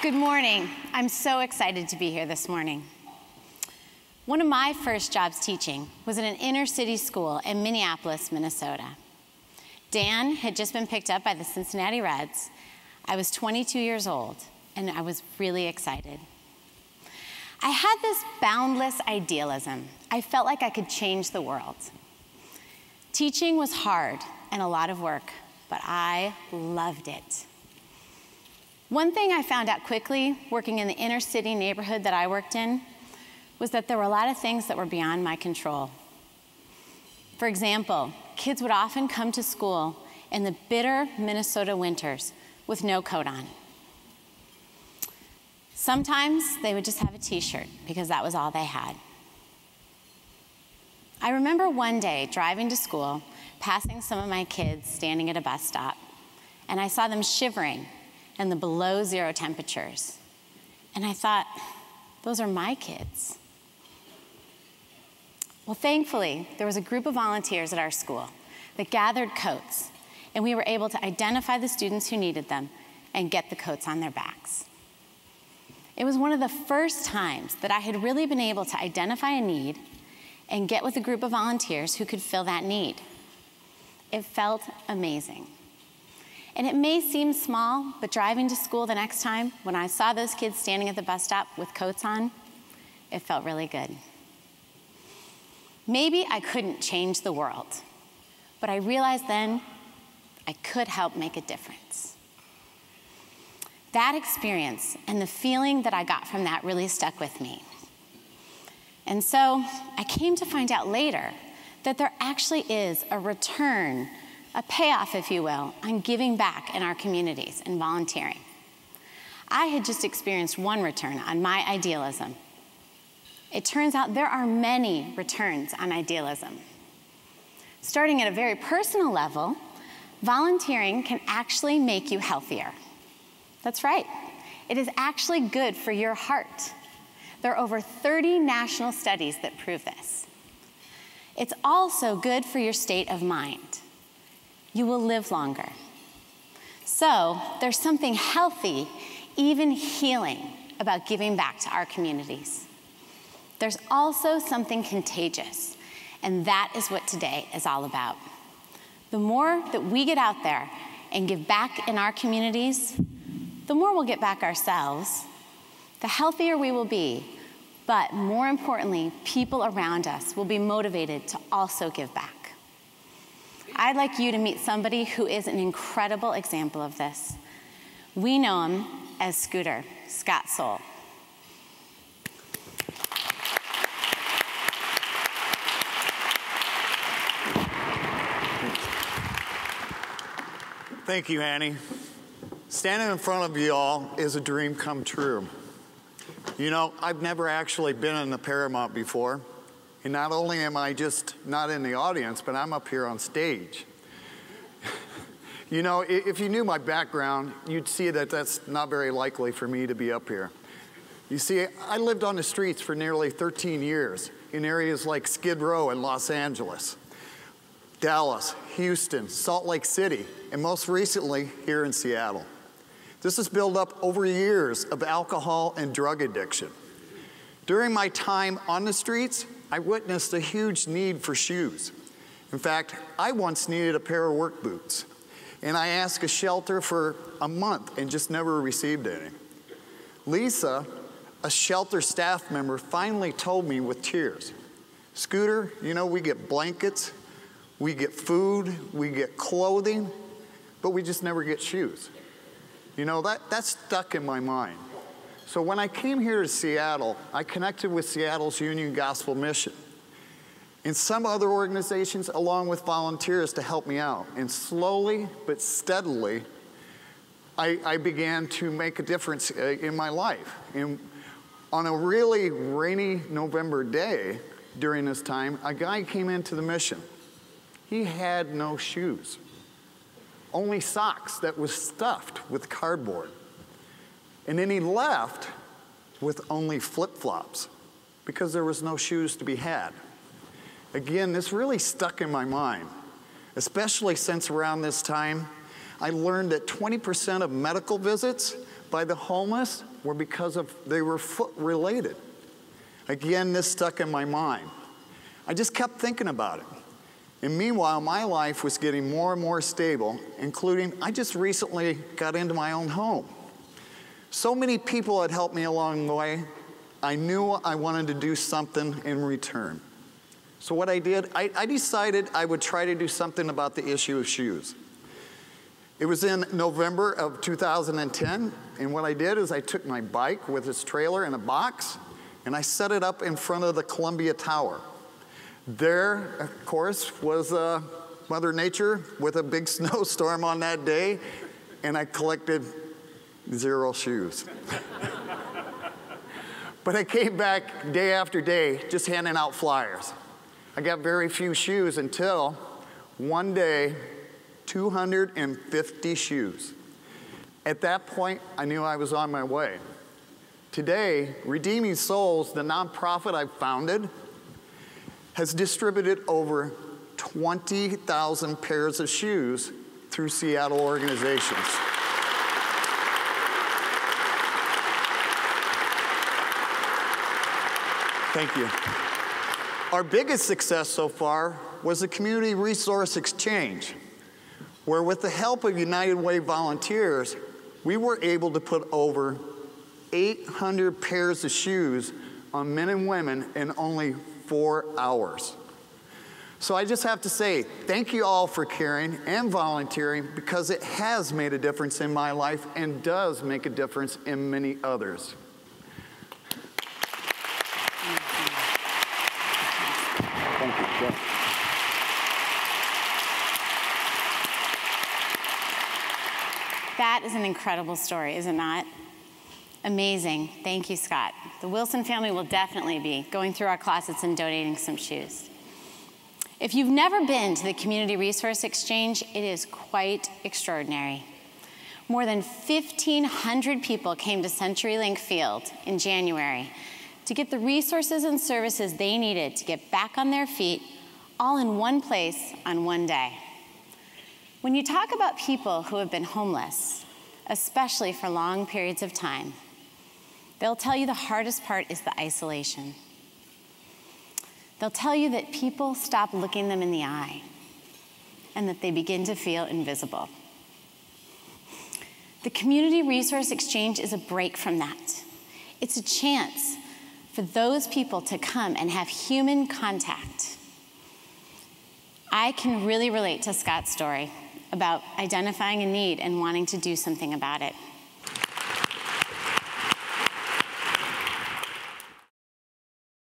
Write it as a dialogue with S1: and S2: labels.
S1: Good morning. I'm so excited to be here this morning. One of my first jobs teaching was in an inner city school in Minneapolis, Minnesota. Dan had just been picked up by the Cincinnati Reds. I was 22 years old, and I was really excited. I had this boundless idealism. I felt like I could change the world. Teaching was hard and a lot of work, but I loved it. One thing I found out quickly, working in the inner city neighborhood that I worked in, was that there were a lot of things that were beyond my control. For example, kids would often come to school in the bitter Minnesota winters with no coat on. Sometimes they would just have a t-shirt because that was all they had. I remember one day driving to school, passing some of my kids standing at a bus stop, and I saw them shivering in the below zero temperatures. And I thought, those are my kids. Well, thankfully, there was a group of volunteers at our school that gathered coats, and we were able to identify the students who needed them and get the coats on their backs. It was one of the first times that I had really been able to identify a need and get with a group of volunteers who could fill that need. It felt amazing. And it may seem small, but driving to school the next time, when I saw those kids standing at the bus stop with coats on, it felt really good. Maybe I couldn't change the world, but I realized then I could help make a difference. That experience and the feeling that I got from that really stuck with me. And so I came to find out later that there actually is a return, a payoff, if you will, on giving back in our communities and volunteering. I had just experienced one return on my idealism. It turns out there are many returns on idealism. Starting at a very personal level, volunteering can actually make you healthier. That's right. It is actually good for your heart. There are over 30 national studies that prove this. It's also good for your state of mind. You will live longer. So there's something healthy, even healing, about giving back to our communities. There's also something contagious, and that is what today is all about. The more that we get out there and give back in our communities, the more we'll get back ourselves, the healthier we will be, but more importantly, people around us will be motivated to also give back. I'd like you to meet somebody who is an incredible example of this. We know him as Scooter, Scott Sowle.
S2: Thank you, Annie. Standing in front of you all is a dream come true. You know, I've never actually been in the Paramount before. And not only am I just not in the audience, but I'm up here on stage. You know, if you knew my background, you'd see that that's not very likely for me to be up here. You see, I lived on the streets for nearly 13 years in areas like Skid Row in Los Angeles, Dallas, Houston, Salt Lake City, and most recently here in Seattle. This has built up over years of alcohol and drug addiction. During my time on the streets, I witnessed a huge need for shoes. In fact, I once needed a pair of work boots, and I asked a shelter for a month and just never received any. Lisa, a shelter staff member, finally told me with tears, "Scooter, you know, we get blankets, we get food, we get clothing, but we just never get shoes." You know, that stuck in my mind. So when I came here to Seattle, I connected with Seattle's Union Gospel Mission and some other organizations along with volunteers to help me out. And slowly but steadily, I began to make a difference in my life. And on a really rainy November day during this time, a guy came into the mission. He had no shoes, only socks that was stuffed with cardboard. And then he left with only flip-flops because there was no shoes to be had. Again, this really stuck in my mind, especially since around this time, I learned that 20% of medical visits by the homeless were because they were foot related. Again, this stuck in my mind. I just kept thinking about it. And meanwhile, my life was getting more and more stable, including I just recently got into my own home. So many people had helped me along the way, I knew I wanted to do something in return. So what I did, I decided I would try to do something about the issue of shoes. It was in November of 2010, and what I did is I took my bike with its trailer and a box, and I set it up in front of the Columbia Tower. There, of course, was Mother Nature with a big snowstorm on that day, and I collected 0 shoes. But I came back day after day just handing out flyers. I got very few shoes until one day, 250 shoes. At that point, I knew I was on my way. Today, Redeeming Souls, the nonprofit I founded, has distributed over 20,000 pairs of shoes through Seattle organizations. Thank you. Our biggest success so far was the Community Resource Exchange, where with the help of United Way volunteers, we were able to put over 800 pairs of shoes on men and women in only 4 hours. So I just have to say, thank you all for caring and volunteering, because it has made a difference in my life and does make a difference in many others. Thank you. Yeah.
S1: That is an incredible story, is it not? Amazing. Thank you, Scott. The Wilson family will definitely be going through our closets and donating some shoes. If you've never been to the Community Resource Exchange, it is quite extraordinary. More than 1,500 people came to CenturyLink Field in January to get the resources and services they needed to get back on their feet, all in one place on one day. When you talk about people who have been homeless, especially for long periods of time, they'll tell you the hardest part is the isolation. They'll tell you that people stop looking them in the eye and that they begin to feel invisible. The Community Resource Exchange is a break from that. It's a chance for those people to come and have human contact. I can really relate to Scott's story about identifying a need and wanting to do something about it.